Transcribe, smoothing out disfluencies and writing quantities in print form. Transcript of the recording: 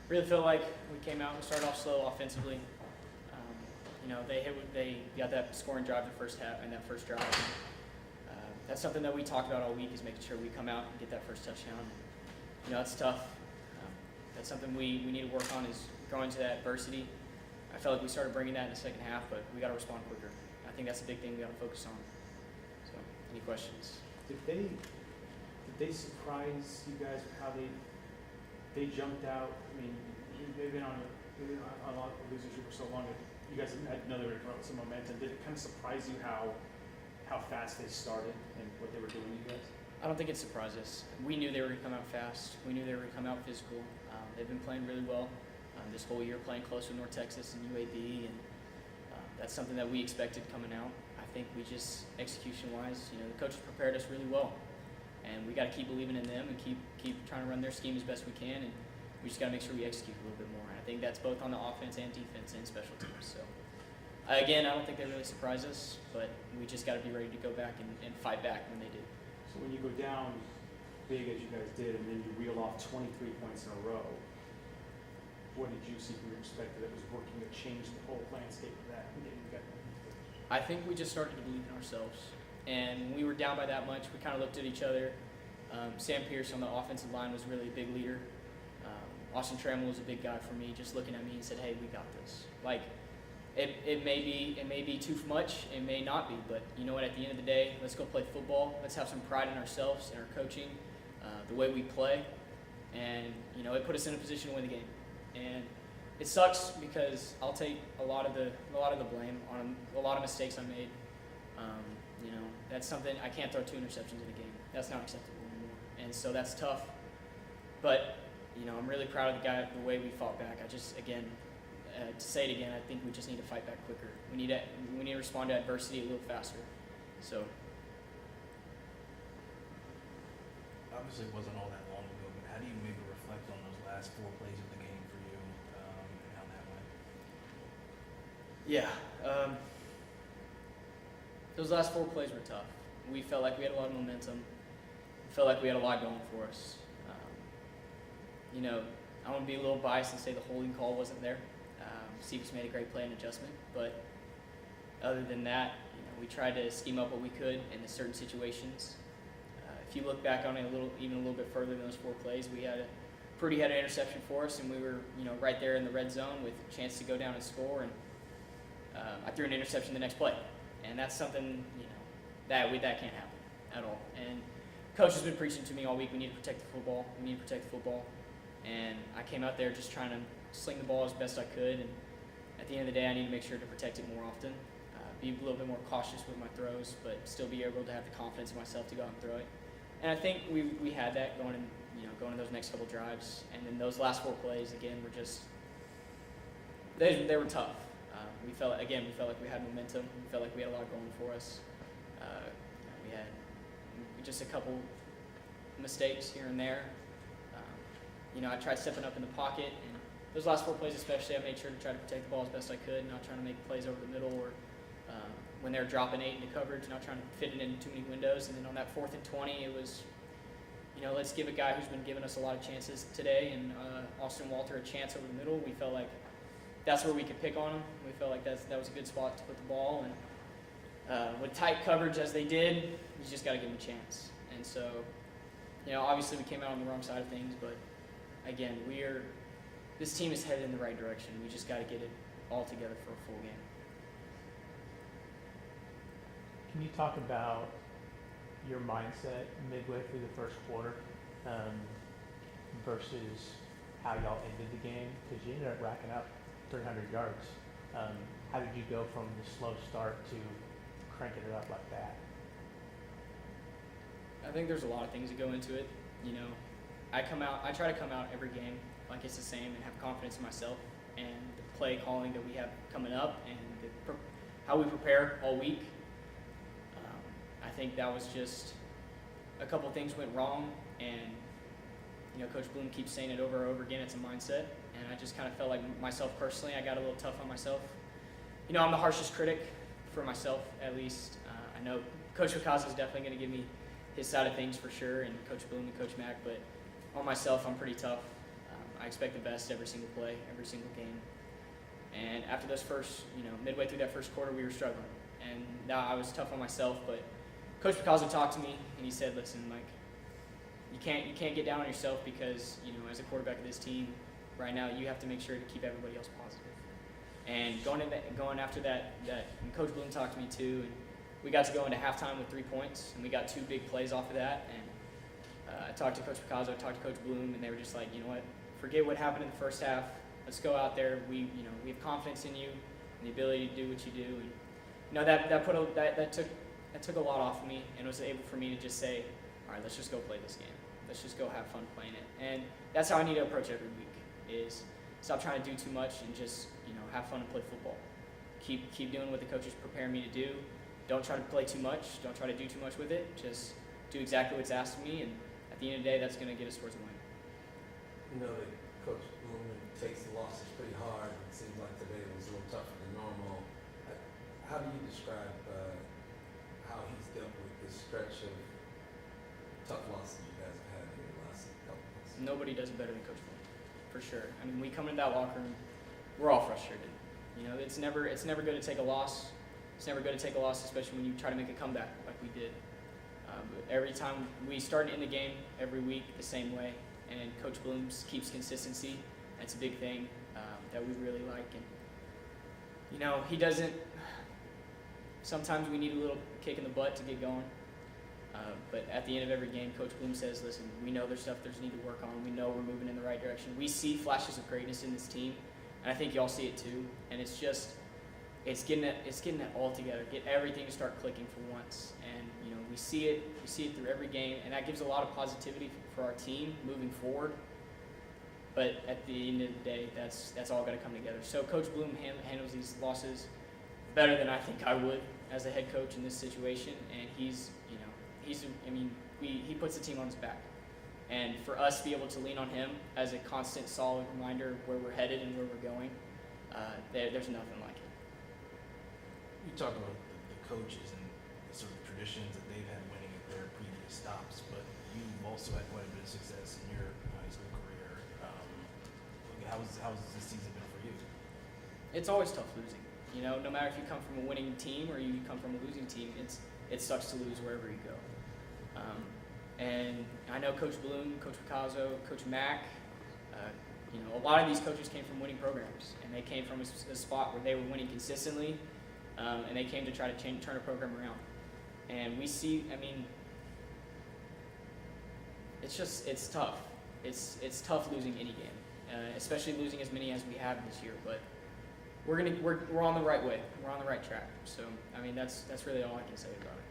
Really feel like we came out and started off slow offensively. They got that scoring drive the first half and that first drive. That's something that we talked about all week, is making sure we come out and get that first touchdown. It's tough. That's something we need to work on, is growing to that adversity. I felt like we started bringing that in the second half, but we got to respond quicker. I think that's the big thing we got to focus on. So, any questions? Did they surprise you guys with how they jumped out? I mean, they've been on a lot of losing streak for so long that you guys had know they were going to come out with some momentum. Did it kind of surprise you how fast they started and what they were doing, you guys? I don't think it surprised us. We knew they were going to come out fast. We knew they were going to come out physical. They've been playing really well this whole year, playing close with North Texas and UAB, and that's something that we expected coming out. I think we just, execution-wise, the coaches prepared us really well, and we got to keep believing in them and keep trying to run their scheme as best we can, and we just got to make sure we execute a little bit more. And I think that's both on the offense and defense and special teams. So, again, I don't think they really surprised us, but we just got to be ready to go back and fight back when they do. So when you go down big as you guys did, and then you reel off 23 points in a row, what did you see from your perspective that was working to change the whole landscape of that and getting you guys? I think we just started to believe in ourselves. And when we were down by that much, we kind of looked at each other. Sam Pierce on the offensive line was really a big leader. Austin Trammell was a big guy for me, just looking at me and said, hey, we got this. Like, it may be too much, it may not be, but you know what, at the end of the day, let's go play football. Let's have some pride in ourselves, in our coaching, the way we play. And, it put us in a position to win the game. And it sucks because I'll take a lot of the blame on a lot of mistakes I made. That's something, I can't throw 2 interceptions in a game. That's not acceptable anymore. And so that's tough. But, I'm really proud of the way we fought back. I just, again, to say it again, I think we just need to fight back quicker. We need to respond to adversity a little faster. So. Obviously, it wasn't all that long ago, but how do you maybe reflect on those last 4 plays of the game for you and how that went? Yeah. Those last 4 plays were tough. We felt like we had a lot of momentum. We felt like we had a lot going for us. I want to be a little biased and say the holding call wasn't there. Stevens made a great play and adjustment, but other than that, we tried to scheme up what we could in the certain situations. If you look back on it even a little bit further than those 4 plays, we had Prudy had an interception for us, and we were right there in the red zone with a chance to go down and score. And I threw an interception the next play, and that's something that can't happen at all. And coach has been preaching to me all week, we need to protect the football. We need to protect the football. And I came out there just trying to sling the ball as best I could. And at the end of the day, I need to make sure to protect it more often, be a little bit more cautious with my throws, but still be able to have the confidence in myself to go out and throw it. And I think we had that going in those next couple drives. And then those last 4 plays, again, were just they were tough. We felt like we had momentum. We felt like we had a lot going for us. We had just a couple mistakes here and there. I tried stepping up in the pocket, and those last 4 plays especially, I made sure to try to protect the ball as best I could, not trying to make plays over the middle or when they were dropping 8 into coverage, not trying to fit it into too many windows. And then on that 4th and 20, it was, let's give a guy who's been giving us a lot of chances today, and Austin Walter, a chance over the middle. We felt like that's where we could pick on him. We felt like that was a good spot to put the ball. And with tight coverage as they did, you just got to give them a chance. And so, obviously we came out on the wrong side of things, but again, this team is headed in the right direction. We just got to get it all together for a full game. Can you talk about your mindset midway through the first quarter versus how y'all ended the game? Because you ended up racking up 300 yards. How did you go from the slow start to cranking it up like that? I think there's a lot of things that go into it. I try to come out every game like it's the same and have confidence in myself and the play calling that we have coming up and how we prepare all week. I think that was just a couple things went wrong, and Coach Bloom keeps saying it over and over again. It's a mindset, and I just kind of felt like myself personally, I got a little tough on myself. I'm the harshest critic for myself, at least. I know Coach Wakaza is definitely going to give me his side of things for sure, and Coach Bloom and Coach Mack, but on myself, I'm pretty tough. I expect the best every single play, every single game. And after those first, midway through that first quarter, we were struggling. And now I was tough on myself, but Coach Picasso talked to me and he said, "Listen, Mike, you can't get down on yourself because, as a quarterback of this team, right now you have to make sure to keep everybody else positive." And going after that, and Coach Bloom talked to me too, and we got to go into halftime with 3 points, and we got 2 big plays off of that. And I talked to Coach Picasso, talked to Coach Bloom, and they were just like, "You know what? Forget what happened in the first half. Let's go out there. We have confidence in you and the ability to do what you do." And that took a lot off of me, and was able for me to just say, "All right, let's just go play this game. Let's just go have fun playing it." And that's how I need to approach every week: is stop trying to do too much and just have fun and play football. Keep doing what the coaches prepare me to do. Don't try to play too much. Don't try to do too much with it. Just do exactly what's asked of me, and at the end of the day, that's going to get us towards a win. You know that Coach Bloom takes the losses pretty hard. It seems like today was a little tougher than normal. How do you describe how he's dealt with this stretch of tough losses you guys have had in the last couple of months? Nobody does it better than Coach Bloom, for sure. I mean, we come into that locker room, we're all frustrated. It's never good to take a loss. It's never good to take a loss, especially when you try to make a comeback like we did. But every time we start in the game every week the same way, and Coach Bloom keeps consistency. That's a big thing that we really like. And he doesn't. Sometimes we need a little kick in the butt to get going. But at the end of every game, Coach Bloom says, "Listen, we know there's stuff there's need to work on. We know we're moving in the right direction. We see flashes of greatness in this team, and I think y'all see it too. And it's getting it all together, get everything to start clicking for once. And we see it through every game, and that gives a lot of positivity for our team moving forward. But at the end of the day, that's all got to come together. So Coach Bloom handles these losses better than I think I would as a head coach in this situation, and he puts the team on his back. And for us to be able to lean on him as a constant, solid reminder of where we're headed and where we're going, there's nothing like it. You talk about the coaches and the sort of traditions that they've had winning at their previous stops, but you've also had quite a bit of success in your high school career. How's this season been for you? It's always tough losing. No matter if you come from a winning team or you come from a losing team, it sucks to lose wherever you go. And I know Coach Bloom, Coach Picasso, Coach Mack, a lot of these coaches came from winning programs, and they came from a spot where they were winning consistently, and they came to try to turn a program around. And we see, it's tough. It's tough losing any game, especially losing as many as we have this year. But we're on the right way. We're on the right track. So that's really all I can say about it.